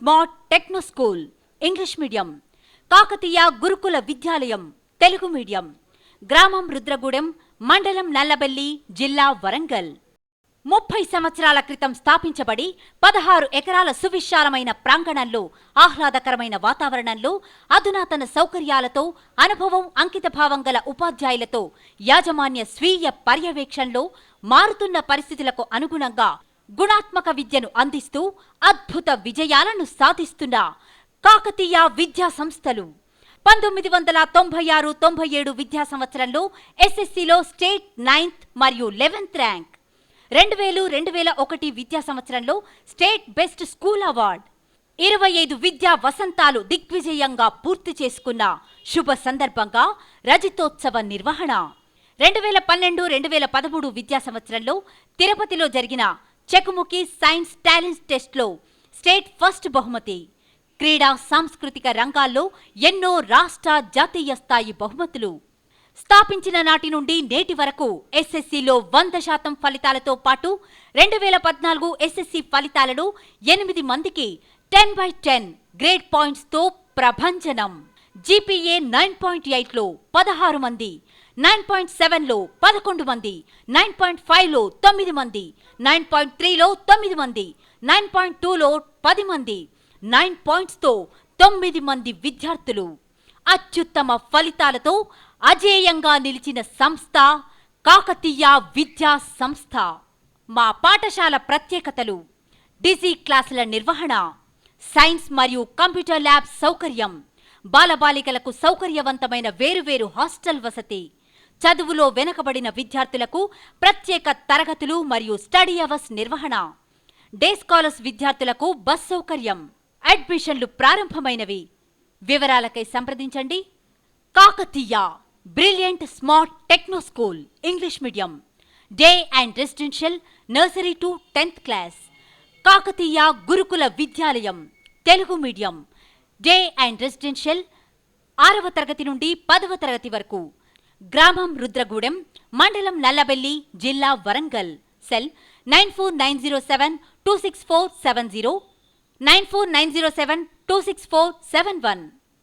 Smart techno school English medium, Kakatiya గురుకుల విద్యాలయం Telugu medium, గ్రామం రుద్రగూడెం, మండలం నల్లబెల్లి, జిల్లా వరంగల్. 30 సంవత్సరాల క్రితం స్థాపించబడి 16 ఎకరాల సువిశాలమైన ప్రాంగణంలో, ఆహ్లాదకరమైన వాతావరణంలో, అధునాతన సౌకర్యాలతో, అనుభవం, అంకితభావం గల ఉపాధ్యాయులతో, యాజమాన్య స్వీయ పర్యవేక్షణలో మారుతున్న పరిస్థితులకు అనుగుణంగా గుణాత్మక విద్యను అందిస్తూ అద్భుత విజయాలను సాధిస్తున్న కాకతీయ విద్యా సంస్థలు. 1996-97 విద్యా సంవత్సరంలో ఎస్ఎస్సిలో స్టేట్ 9th మరియు 11th ర్యాంక్, 2000-2001 విద్యా సంవత్సరంలో స్టేట్ బెస్ట్ స్కూల్ అవార్డ్, 25 విద్యా వసంతాలు దిగ్విజయంగా పూర్తి చేసుకున్న శుభ సందర్భంగా రజతోత్సవ నిర్వహణ. 2012-2013 విద్యా సంవత్సరంలో తిరుపతిలో జరిగిన చెకుముకి సైన్స్ టాలెంట్ టెస్ట్లో స్టేట్ ఫస్ట్ బహుమతి. క్రీడా సాంస్కృతిక రంగాల్లో ఎన్నో రాష్ట్ర, జాతీయ స్థాయి బహుమతులు. స్థాపించిన నాటి నుండి నేటి వరకు ఎస్ఎస్సిలో 100% ఫలితాలతో పాటు 2014 ఎస్ఎస్సి ఫలితాలలో 8 మందికి 10/10 గ్రేడ్ పాయింట్స్తో ప్రభంజనం. జీపీఏ 9.8లో 16 మంది, 9.7లో 11 మంది, 9.5లో 9 మంది, 9.3లో 9 మంది, 9.2లో 10 మంది, 9 పాయింట్స్తో 9 మంది విద్యార్థులు. అత్యుత్తమ ఫలితాలతో అజేయంగా నిలిచిన సంస్థ కాకతీయ విద్యా సంస్థ. మా పాఠశాల ప్రత్యేకతలు: డిజీ క్లాసుల నిర్వహణ, సైన్స్ మరియు కంప్యూటర్ ల్యాబ్ సౌకర్యం, బాలబాలికలకు సౌకర్యవంతమైన వేరువేరు హాస్టల్ వసతి, చదువులో వెనుకబడిన విద్యార్థులకు ప్రత్యేక తరగతులు మరియు స్టడీ అవర్స్ నిర్వహణ, డే స్కాలర్స్ విద్యార్థులకు బస్ సౌకర్యం. అడ్మిషన్లు ప్రారంభమైనవి. వివరాలకై సంప్రదించండి. Kakatiya brilliant smart techno school English medium, day and residential nursery to 10th class. Kakatiya గురుకుల విద్యాలయం Telugu medium, day and residential 6వ తరగతి నుండి 10వ తరగతి వరకు. గ్రామం రుద్రగూడెం, మండలం నల్లబెల్లి, జిల్లా వరంగల్. సెల్ 9490726470, 9490726471.